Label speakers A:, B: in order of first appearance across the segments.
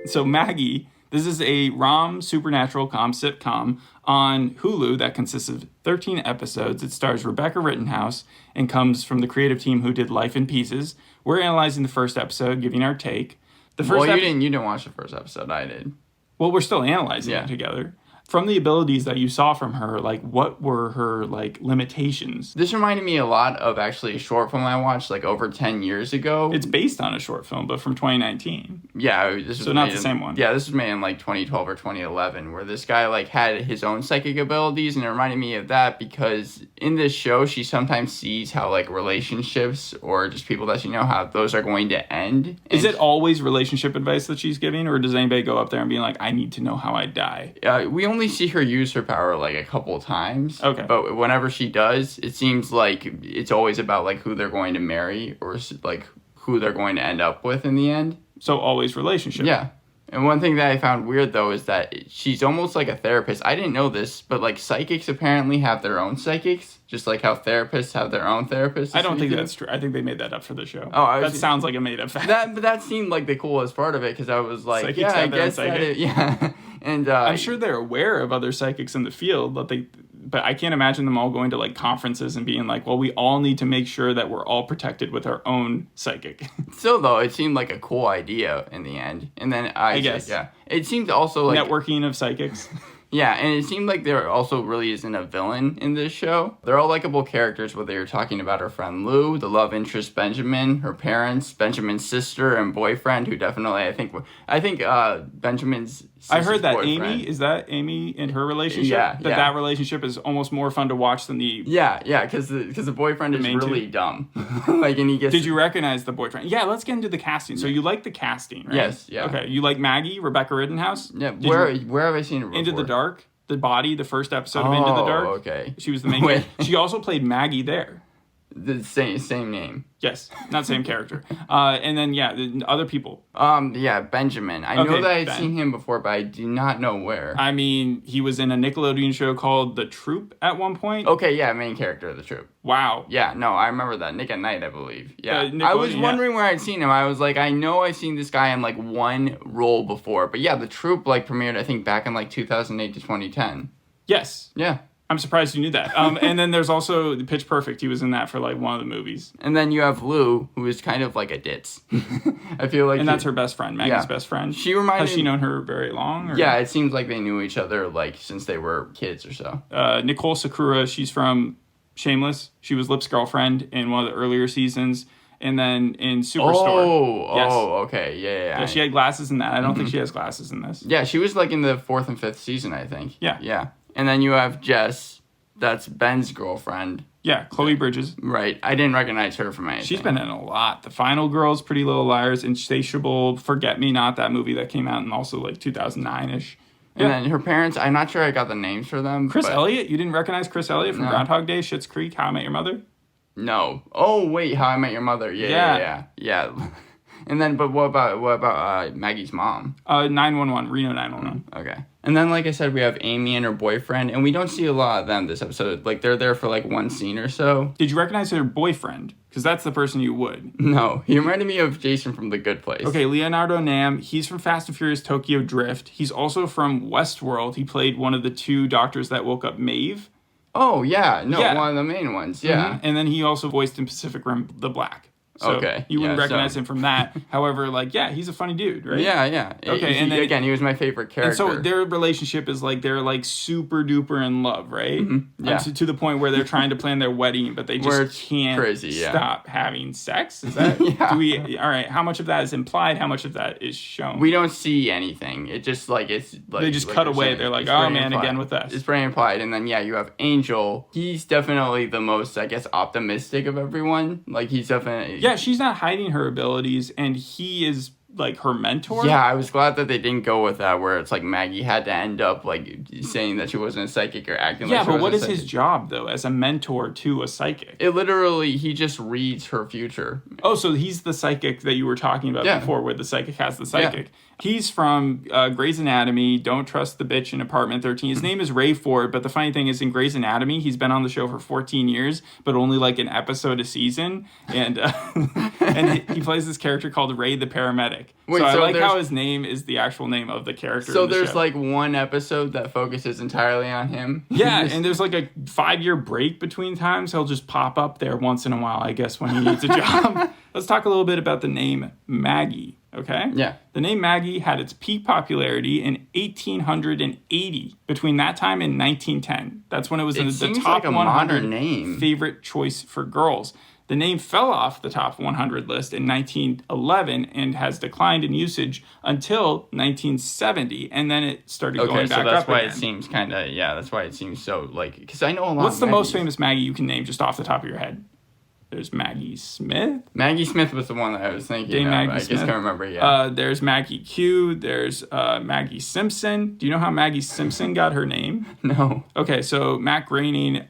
A: So Maggie, this is a rom-supernatural-com sitcom on Hulu that consists of 13 episodes. It stars Rebecca Rittenhouse and comes from the creative team who did Life in Pieces. We're analyzing the first episode, giving our take.
B: You didn't watch the first episode. I did.
A: Well, we're still analyzing it together. From the abilities that you saw from her, like, what were her, like, limitations?
B: This reminded me a lot of, actually, a short film I watched, like, over 10 years ago.
A: It's based on a short film, but from 2019.
B: Yeah.
A: So not the same one.
B: Yeah, this was made in, like, 2012 or 2011, where this guy, like, had his own psychic abilities, and it reminded me of that because in this show, she sometimes sees how, like, relationships or just people that she know, how those are going to end.
A: Is it always relationship advice that she's giving, or does anybody go up there and be like, I need to know how I die?
B: We only see her use her power like a couple of times.
A: Okay.
B: But whenever she does, it seems like it's always about like who they're going to marry or like who they're going to end up with in the end.
A: So always relationship.
B: Yeah. And one thing that I found weird though is that she's almost like a therapist. I didn't know this, but like psychics apparently have their own psychics, just like how therapists have their own therapists.
A: I don't think that's true. I think they made that up for the show.
B: Oh,
A: that sounds like a made up fact.
B: But that seemed like the coolest part of it because I was like,
A: Psychics
B: I guess that yeah. And
A: I'm sure they're aware of other psychics in the field, but I can't imagine them all going to like conferences and being like, well, we all need to make sure that we're all protected with our own psychic.
B: Still, though, it seemed like a cool idea in the end. And then I guess, yeah. It seemed also like...
A: Networking of psychics.
B: Yeah, and it seemed like there also really isn't a villain in this show. They're all likable characters, whether you're talking about her friend Lou, the love interest Benjamin, her parents, Benjamin's sister and boyfriend, who definitely, I think Benjamin's
A: I heard that
B: boyfriend.
A: Amy, is that Amy in her relationship?
B: Yeah,
A: That relationship is almost more fun to watch than the...
B: Yeah, because the boyfriend is really dumb. Like, and he gets...
A: Did you recognize the boyfriend? Yeah, let's get into the casting. So you like the casting, right?
B: Yes, yeah.
A: Okay, you like Maggie, Rebecca Rittenhouse?
B: Yeah, where have I seen her before?
A: Into the Dark, the body, the first episode of Into the Dark.
B: Oh, okay.
A: She was the main character. She also played Maggie there.
B: The same name.
A: Yes, not same character. And then, the other people.
B: Benjamin. I know that I'd seen him before, but I do not know where.
A: I mean, he was in a Nickelodeon show called The Troop at one point.
B: Okay, yeah, main character of The Troop.
A: Wow.
B: Yeah, no, I remember that. Nick at Night, I believe. Yeah.
A: I
B: was wondering where I'd seen him. I was like, I know I've seen this guy in, like, one role before. But yeah, The Troop, like, premiered, I think, back in, like, 2008 to 2010.
A: Yes.
B: Yeah.
A: I'm surprised you knew that. And then there's also Pitch Perfect. He was in that for like one of the movies.
B: And then you have Lou, who is kind of like a ditz. I feel like...
A: And that's her best friend, Maggie's best friend. Has she known her very long? Or?
B: Yeah, it seems like they knew each other like since they were kids or so.
A: Nicole Sakura, she's from Shameless. She was Lip's girlfriend in one of the earlier seasons. And then in Superstore.
B: Okay. Yeah.
A: She had glasses in that. I don't think she has glasses in this.
B: Yeah, she was like in the 4th and 5th season, I think.
A: Yeah.
B: And then you have Jess, that's Ben's girlfriend.
A: Yeah, Chloe Bridges.
B: Right. I didn't recognize her from anything.
A: She's been in a lot. The Final Girls, Pretty Little Liars, Insatiable, Forget Me Not, that movie that came out in also like 2009-ish.
B: And then her parents, I'm not sure I got the names for them.
A: Chris Elliott? You didn't recognize Chris Elliott from Groundhog Day, Schitt's Creek, How I Met Your Mother?
B: No. Oh, wait, How I Met Your Mother. Yeah. And then, but what about Maggie's mom?
A: 911, Reno 911.
B: Okay. And then, like I said, we have Amy and her boyfriend, and we don't see a lot of them this episode. Like, they're there for, like, one scene or so.
A: Did you recognize her boyfriend? Because that's the person you would.
B: No. He reminded me of Jason from The Good Place.
A: Okay, Leonardo Nam. He's from Fast and Furious Tokyo Drift. He's also from Westworld. He played one of the two doctors that woke up Maeve.
B: Oh, yeah. No, one of the main ones. Yeah.
A: Mm-hmm. And then he also voiced in Pacific Rim the Black. So you wouldn't recognize him from that. However, like, he's a funny dude, right?
B: Yeah.
A: Okay, and then,
B: again, he was my favorite character.
A: And so their relationship is like, they're like super duper in love, right?
B: Mm-hmm. Yeah.
A: To the point where they're trying to plan their wedding, but they just can't stop having sex? Is that? All right, how much of that is implied? How much of that is shown?
B: We don't see anything. It just, like, it's like...
A: They just cut away. They're like, oh, man, again with us.
B: It's very implied. And then, you have Angel. He's definitely the most, I guess, optimistic of everyone. Like, he's definitely...
A: Yeah, she's not hiding her abilities, and he is like her mentor.
B: Yeah, I was glad that they didn't go with that, where it's like Maggie had to end up like saying that she wasn't a psychic or acting like she wasn't.
A: Yeah, but what is his job though as a mentor to a psychic?
B: It literally, he just reads her future.
A: Oh, so he's the psychic that you were talking about before, where the psychic has the psychic. Yeah. He's from Grey's Anatomy, Don't Trust the Bitch in Apartment 13. His name is Ray Ford, but the funny thing is in Grey's Anatomy, he's been on the show for 14 years, but only like an episode a season. And and he plays this character called Ray the Paramedic. sidekick.
B: Wait,
A: so I
B: so
A: like
B: there's-
A: how his name is the actual name of the character.
B: So
A: in the
B: there's
A: show.
B: like one episode that focuses entirely on him.
A: Yeah, and there's like a 5-year break between times. He'll just pop up there once in a while, I guess, when he needs a job. Let's talk a little bit about the name Maggie, okay?
B: Yeah.
A: The name Maggie had its peak popularity in 1880. Between that time and 1910. That's when it was in the
B: seems
A: top
B: like a
A: 100
B: modern name.
A: favorite choice for girls. The name fell off the top 100 list in 1911 and has declined in usage until 1970, and then it started going back up
B: that's why
A: again.
B: it seems kind of, that's why it seems so, like, because I know a lot
A: What's
B: of
A: the most
B: Maggies.
A: famous Maggie you can name just off the top of your head? There's Maggie Smith.
B: Maggie Smith was the one that I was thinking
A: Dame
B: of.
A: Maggie
B: I just
A: Smith.
B: can't remember, yeah.
A: There's Maggie Q. There's Maggie Simpson. Do you know how Maggie Simpson got her name?
B: No.
A: Okay, so Matt Groening,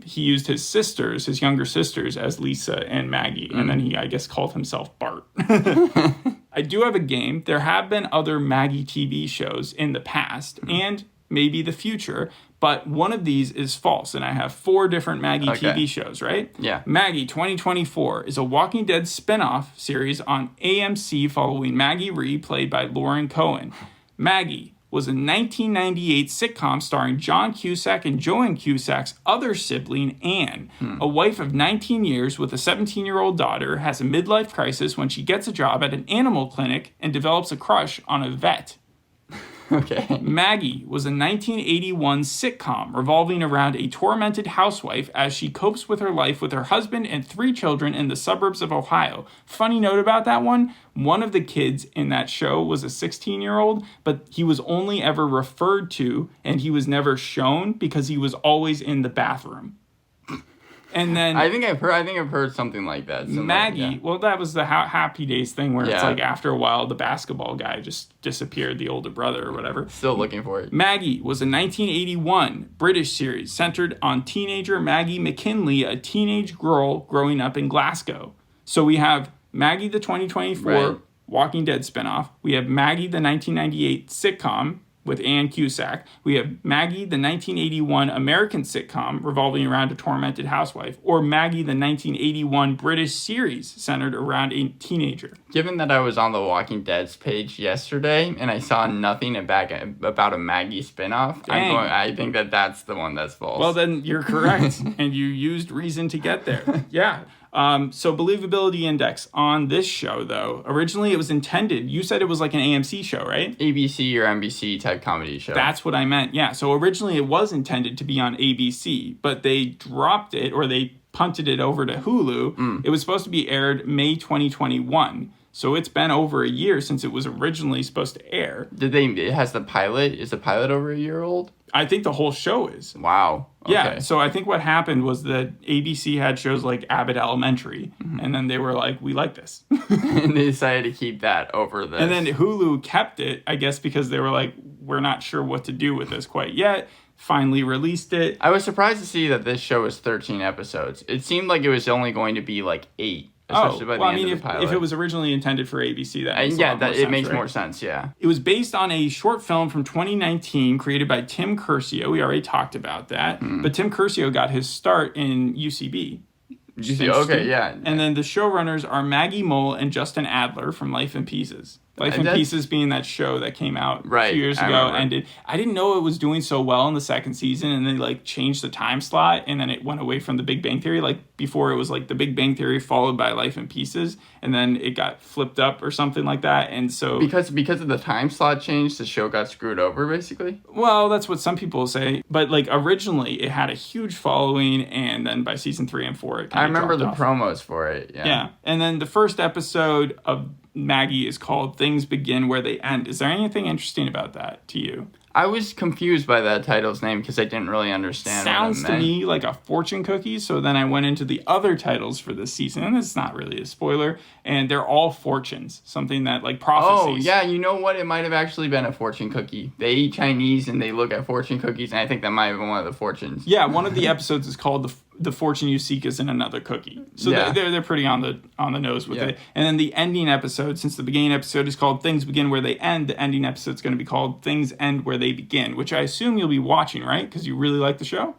A: he used his younger sisters, as Lisa and Maggie, and then he, I guess, called himself Bart. I do have a game. There have been other Maggie TV shows in the past, and maybe the future, but one of these is false, and I have 4 different Maggie TV shows, right?
B: Yeah.
A: Maggie 2024 is a Walking Dead spin-off series on AMC following Maggie Rhee, played by Lauren Cohen. Maggie was a 1998 sitcom starring John Cusack and Joan Cusack's other sibling, Anne. A wife of 19 years with a 17-year-old daughter has a midlife crisis when she gets a job at an animal clinic and develops a crush on a vet.
B: Okay.
A: Maggie was a 1981 sitcom revolving around a tormented housewife as she copes with her life with her husband and 3 children in the suburbs of Ohio. Funny note about that one of the kids in that show was a 16-year-old, but he was only ever referred to and he was never shown because he was always in the bathroom. And then
B: I think I've heard something like that.
A: Maggie, well, that was the Happy Days thing where it's
B: Yeah.
A: like after a while the basketball guy just disappeared, the older brother or whatever.
B: Still looking for it.
A: Maggie was a 1981 British series centered on teenager Maggie McKinley, a teenage girl growing up in Glasgow. So we have Maggie the 2024
B: Right.
A: Walking Dead spinoff. We have Maggie the 1998 sitcom with Ann Cusack. We have Maggie the 1981 American sitcom revolving around a tormented housewife. Or Maggie the 1981 British series centered around a teenager.
B: Given that I was on the Walking Dead's page yesterday and I saw nothing about a Maggie spinoff,
A: Dang.
B: I think that that's the one that's false.
A: Well, then you're correct, and you used reason to get there. Yeah. So believability index on this show, though, originally it was intended, you said it was like an AMC show, right?
B: ABC or NBC type comedy show.
A: That's what I meant. Yeah. So originally it was intended to be on ABC, but they dropped it or they punted it over to Hulu. It was supposed to be aired May 2021. So it's been over a year since it was originally supposed to air.
B: Is the pilot over a year old?
A: I think the whole show is.
B: Wow. Okay.
A: Yeah, so I think what happened was that ABC had shows like Abbott Elementary, and then they were like, we like this.
B: And they decided to keep that over this.
A: And then Hulu kept it, I guess, because they were like, we're not sure what to do with this quite yet. Finally released it.
B: I was surprised to see that this show was 13 episodes. It seemed like it was only going to be like 8. Especially by the end of the pilot.
A: If it was originally intended for ABC, that makes a lot more sense,
B: it makes
A: right?
B: more sense, yeah.
A: It was based on a short film from 2019 created by Tim Curcio. We already talked about that. But Tim Curcio got his start in UCB.
B: Okay, yeah.
A: And then the showrunners are Maggie Mole and Justin Adler from Life in Pieces. Life in Pieces being that show that came out a few years ago. I didn't know it was doing so well in the second season, and they like changed the time slot, and then it went away from the Big Bang Theory. Like before it was like the Big Bang Theory followed by Life in Pieces, and then it got flipped up or something like that. And so
B: because of the time slot change, the show got screwed over basically.
A: Well, that's what some people say. But like originally it had a huge following, and then by season 3 and 4 it
B: I remember the
A: dropped off.
B: promos for it.
A: Yeah. And then the first episode of Maggie is called Things Begin Where They End. Is there anything interesting about that to you?
B: I was confused by that title's name because I didn't really understand
A: Sounds
B: what it
A: to
B: meant.
A: me like a fortune cookie, so then I went into the other titles for this season, and it's not really a spoiler, and they're all fortunes, something that like prophecies.
B: Oh, yeah, you know what? It might have actually been a fortune cookie. They eat Chinese and they look at fortune cookies, and I think that might have been one of the fortunes.
A: Yeah, one of the episodes is called the fortune you seek is in another cookie. So
B: Yeah.
A: they're pretty on the nose with it. And then the ending episode, since the beginning episode is called Things Begin Where They End, the ending episode is going to be called Things End Where They Begin, which I assume you'll be watching, right? Because you really like the show?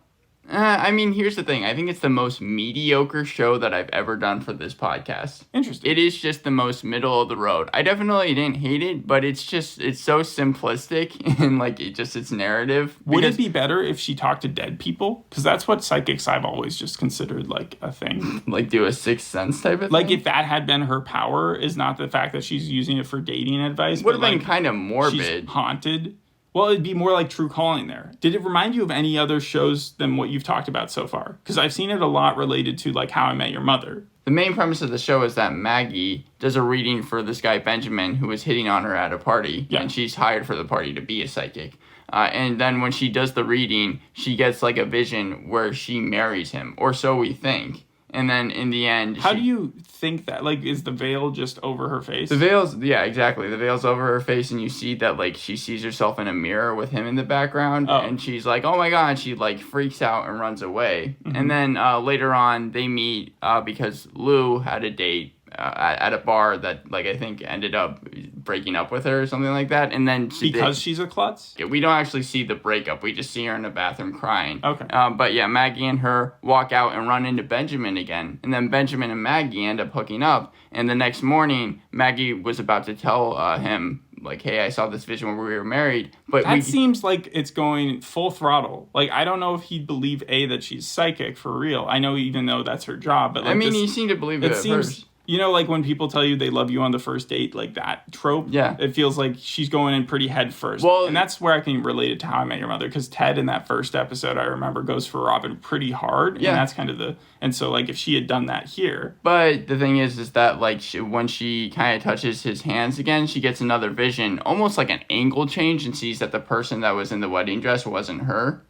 B: I mean, here's the thing. I think it's the most mediocre show that I've ever done for this podcast.
A: Interesting.
B: It is just the most middle of the road. I definitely didn't hate it, but it's so simplistic and like its narrative.
A: Would it be better if she talked to dead people? Because that's what psychics I've always just considered like a thing.
B: Like do a Sixth Sense type of
A: like
B: thing?
A: If that had been her power, is not the fact that she's using it for dating advice.
B: Would have been
A: like,
B: kind of morbid.
A: She's haunted. Well, it'd be more like True Calling there. Did it remind you of any other shows than what you've talked about so far? Because I've seen it a lot related to like How I Met Your Mother.
B: The main premise of the show is that Maggie does a reading for this guy Benjamin who was hitting on her at a party.
A: Yeah.
B: And she's hired for the party to be a psychic. And then when she does the reading, she gets like a vision where she marries him. Or so we think. And then in the end...
A: How do you think that? Like, is the veil just over her face?
B: The veil's... Yeah, exactly. The veil's over her face and you see that, like, she sees herself in a mirror with him in the background.
A: Oh.
B: And she's like, oh my god. And she, like, freaks out and runs away. Mm-hmm. And then later on, they meet because Lou had a date at a bar that, like, I think ended up breaking up with her or something like that. And then...
A: She's a klutz?
B: We don't actually see the breakup. We just see her in the bathroom crying.
A: Okay.
B: But yeah, Maggie and her walk out and run into Benjamin again. And then Benjamin and Maggie end up hooking up. And the next morning, Maggie was about to tell him, like, hey, I saw this vision when we were married. But
A: that seems like it's going full throttle. Like, I don't know if he'd believe, that she's psychic for real. I know even though that's her job. But like,
B: I mean, you seem to believe it at first.
A: You know, like when people tell you they love you on the first date, like that trope?
B: Yeah.
A: It feels like she's going in pretty head first.
B: Well,
A: and that's where I can relate it to How I Met Your Mother, because Ted in that first episode, I remember, goes for Robin pretty hard.
B: Yeah.
A: And that's kind of and so, like, if she had done that here.
B: But the thing is that, like, when she kind of touches his hands again, she gets another vision, almost like an angle change, and sees that the person that was in the wedding dress wasn't her.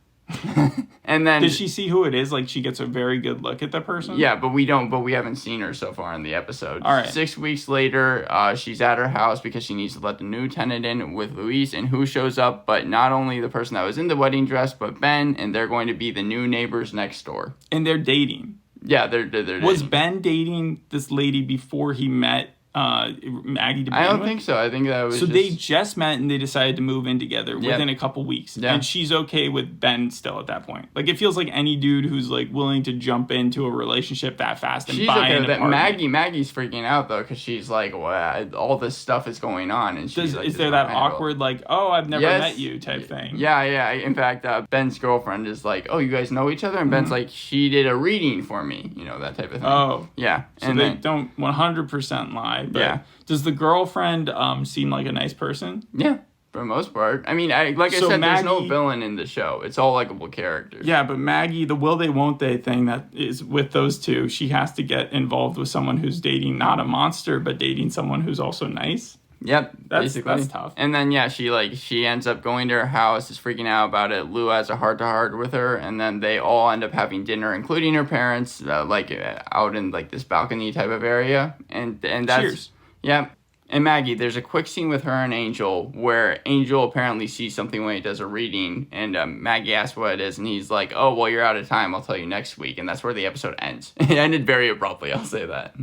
B: And then
A: does she see who it is? Like, she gets a very good look at the person?
B: Yeah, but we haven't seen her so far in the episode.
A: All right.
B: 6 weeks later, she's at her house because she needs to let the new tenant in with Luis, and who shows up but not only the person that was in the wedding dress, but Ben, and they're going to be the new neighbors next door.
A: And they're dating.
B: Yeah, they're dating.
A: Was Ben dating this lady before he met Maggie to begin
B: I don't
A: with?
B: think so. I think that was
A: they just met and they decided to move in together within a couple weeks.
B: Yeah.
A: And she's okay with Ben still at that point. Like, it feels like any dude who's like willing to jump into a relationship that fast and
B: she's
A: buy
B: okay
A: an
B: with that.
A: apartment.
B: Maggie's freaking out though because she's like, well, all this stuff is going on, and she's like,
A: is there that awkward like, oh, I've never met you type thing?
B: Yeah. In fact, Ben's girlfriend is like, oh, you guys know each other, and Ben's like, she did a reading for me, that type of thing.
A: Oh,
B: yeah.
A: So and they don't 100% lie. But
B: yeah.
A: Does the girlfriend seem like a nice person?
B: Yeah, for the most part. I mean, I said, there's no villain in the show. It's all likable characters.
A: Yeah, but Maggie, the will they won't they thing that is with those two, she has to get involved with someone who's dating not a monster, but dating someone who's also nice.
B: Yep,
A: that's tough.
B: And then she ends up going to her house, is freaking out about it. Lou has a heart-to-heart with her, and then they all end up having dinner, including her parents, out in like this balcony type of area. And that's
A: Cheers.
B: Yeah. And Maggie, there's a quick scene with her and Angel where Angel apparently sees something when he does a reading, and Maggie asks what it is, and he's like, oh, well, you're out of time. I'll tell you next week. And that's where the episode ends. It ended very abruptly, I'll say that.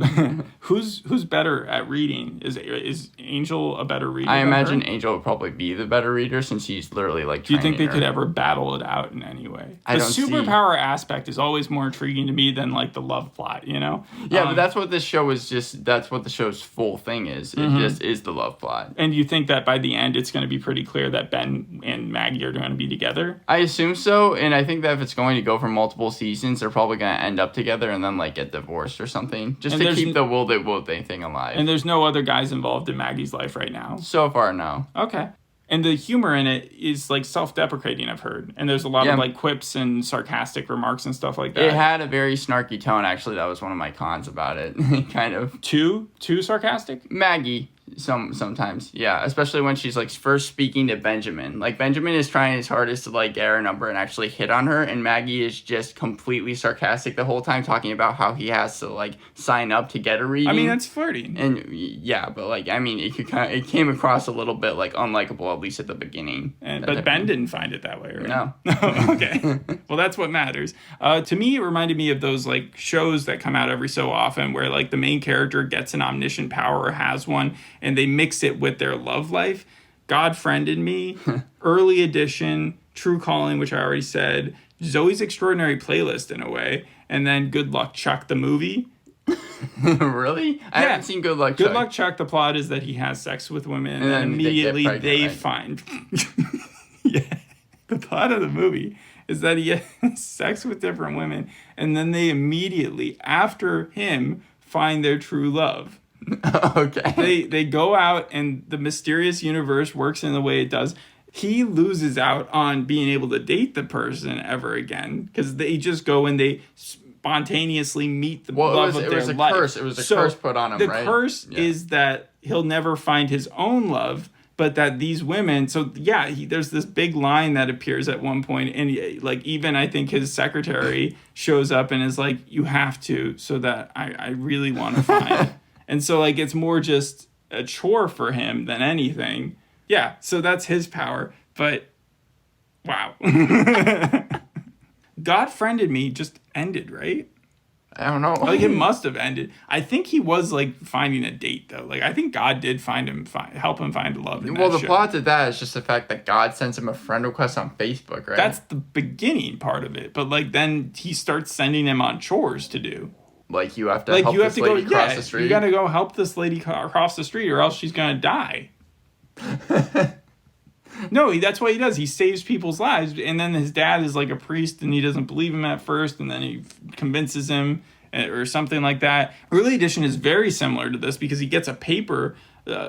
A: Who's better at reading? Is Angel a better reader?
B: I imagine Angel would probably be the better reader since he's literally like.
A: Do you think they could ever battle it out in any way? The superpower aspect is always more intriguing to me than like the love plot,
B: Yeah, but that's what this show is. That's what the show's full thing is. It just is the love plot.
A: And you think that by the end it's going to be pretty clear that Ben and Maggie are going to be together?
B: I assume so, and I think that if it's going to go for multiple seasons, they're probably going to end up together and then like get divorced or something, just to keep the will they won't they thing alive.
A: And there's no other guys involved in Maggie's life right now?
B: So far, no.
A: Okay. And the humor in it is like self-deprecating, I've heard. And there's a lot of like quips and sarcastic remarks and stuff like that.
B: It had a very snarky tone, actually. That was one of my cons about it. Kind of.
A: Too sarcastic?
B: Maggie. Sometimes, yeah, especially when she's like first speaking to Benjamin. Like Benjamin is trying his hardest to like get her number and actually hit on her, and Maggie is just completely sarcastic the whole time, talking about how he has to like sign up to get a reading.
A: I mean, that's flirting.
B: And yeah, but like I mean, it came across a little bit like unlikable, at least at the beginning.
A: But Ben didn't find it that way, right?
B: No.
A: Okay. Well, that's what matters. To me, it reminded me of those like shows that come out every so often where like the main character gets an omniscient power or has one, and they mix it with their love life. God Friended Me, Early Edition, True Calling, which I already said, Zoe's Extraordinary Playlist in a way, and then Good Luck Chuck the movie.
B: Really? I haven't seen Good Luck Chuck.
A: Good Luck Chuck, the plot is that he has sex with women, and then immediately they find... Yeah. The plot of the movie is that he has sex with different women, and then they immediately, after him, find their true love.
B: Okay.
A: They go out, and the mysterious universe works in the way it does. He loses out on being able to date the person ever again, because they just go and they spontaneously meet the love of their life.
B: It was a curse put on him,
A: the
B: right?
A: The curse is that he'll never find his own love, but that these women... So, yeah, there's this big line that appears at one point, and, like, even I think his secretary shows up and is like, you have to, so that I really want to find. And so, like, it's more just a chore for him than anything. Yeah, so that's his power, but wow. God Friended Me just ended, right?
B: I don't know.
A: Like, it must have ended. I think he was, like, finding a date, though. Like, I think God did help him find love in that
B: the
A: show.
B: plot to that is just the fact that God sends him a friend request on Facebook, right?
A: That's the beginning part of it. But, like, then he starts sending him on chores to do.
B: Like, you have to help this lady cross the street?
A: You gotta go help this lady cross the street, or else she's gonna die. No, that's what he does. He saves people's lives, and then his dad is like a priest, and he doesn't believe him at first, and then he convinces him, or something like that. Early Edition is very similar to this because he gets a paper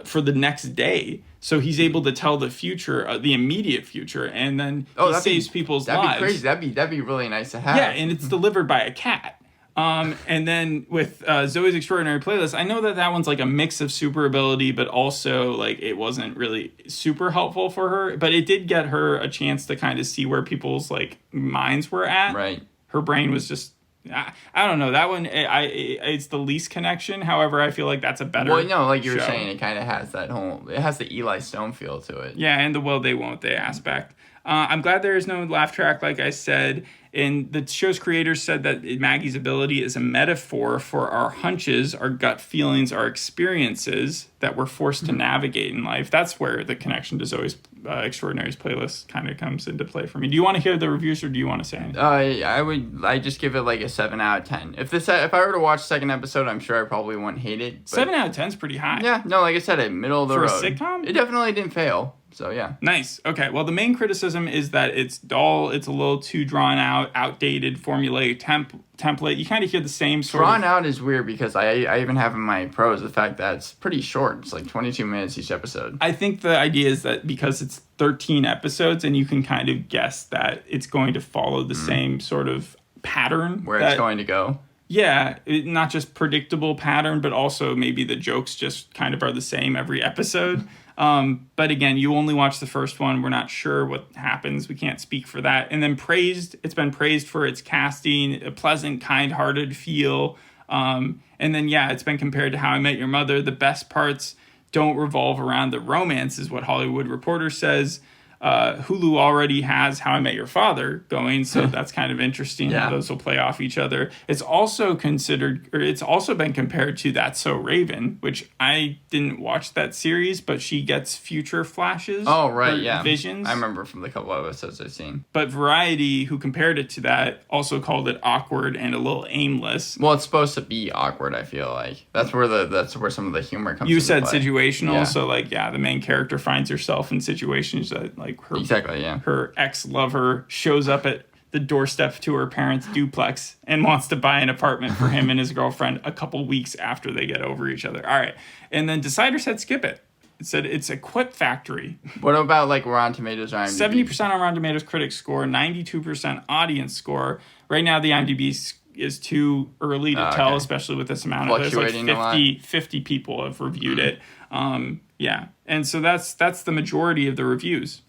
A: for the next day, so he's able to tell the future, the immediate future, and then he saves people's lives.
B: That'd be crazy. That'd be really nice to have.
A: Yeah, and it's delivered by a cat. And then with Zoe's Extraordinary Playlist, I know that one's like a mix of super ability, but also like it wasn't really super helpful for her. But it did get her a chance to kind of see where people's like minds were at.
B: Right.
A: Her brain was just, I don't know. That one, it's the least connection. However, I feel like that's a better.
B: Well, no, like you were
A: show.
B: saying, it kind of has it has the Eli Stone feel to it.
A: Yeah, and the will they won't they aspect. I'm glad there is no laugh track, like I said. And the show's creators said that Maggie's ability is a metaphor for our hunches, our gut feelings, our experiences that we're forced to navigate in life. That's where the connection to Zoe's Extraordinary's playlist kind of comes into play for me. Do you want to hear the reviews, or do you want to say anything?
B: I just give it like a 7 out of 10. If I were to watch the second episode, I'm sure I probably wouldn't hate it. But
A: 7 out of 10 is pretty high.
B: Yeah, no, like I said, middle of the road.
A: For a sitcom?
B: It definitely didn't fail. So, yeah.
A: Nice. Okay. Well, the main criticism is that it's dull. It's a little too drawn out, outdated, formulaic template. You kind of hear the same sort of...
B: Drawn out is weird because I even have in my pros the fact that it's pretty short. It's like 22 minutes each episode.
A: I think the idea is that because it's 13 episodes and you can kind of guess that it's going to follow the same sort of pattern.
B: Where it's going to go.
A: Yeah. Not just predictable pattern, but also maybe the jokes just kind of are the same every episode. But again, you only watch the first one. We're not sure what happens. We can't speak for that. And then it's been praised for its casting, a pleasant, kind-hearted feel. And then, it's been compared to How I Met Your Mother. The best parts don't revolve around the romance, is what Hollywood Reporter says. Hulu already has How I Met Your Father going, so that's kind of interesting how those will play off each other. It's also been compared to That's So Raven, which I didn't watch that series, but she gets future flashes.
B: Oh, right, yeah.
A: Visions.
B: I remember from the couple of episodes I've seen.
A: But Variety, who compared it to that, also called it awkward and a little aimless.
B: Well, it's supposed to be awkward, I feel like. That's where some of the humor comes from.
A: You said situational, so the main character finds herself in situations that her ex-lover shows up at the doorstep to her parents' duplex and wants to buy an apartment for him and his girlfriend a couple weeks after they get over each other. All right. And then Decider said skip it. It said it's a quip factory.
B: What about Rotten Tomatoes or IMDb?
A: 70% on Rotten Tomatoes critics score, 92% audience score. Right now the IMDb is too early to tell, especially with this amount of there's 50 people have reviewed it. And so that's the majority of the reviews.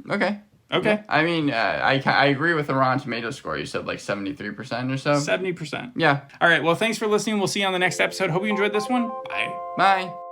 B: Okay. Yeah. I mean, I agree with the Rotten Tomatoes score. You said 73% or so?
A: 70%.
B: Yeah.
A: All right. Well, thanks for listening. We'll see you on the next episode. Hope you enjoyed this one. Bye.
B: Bye.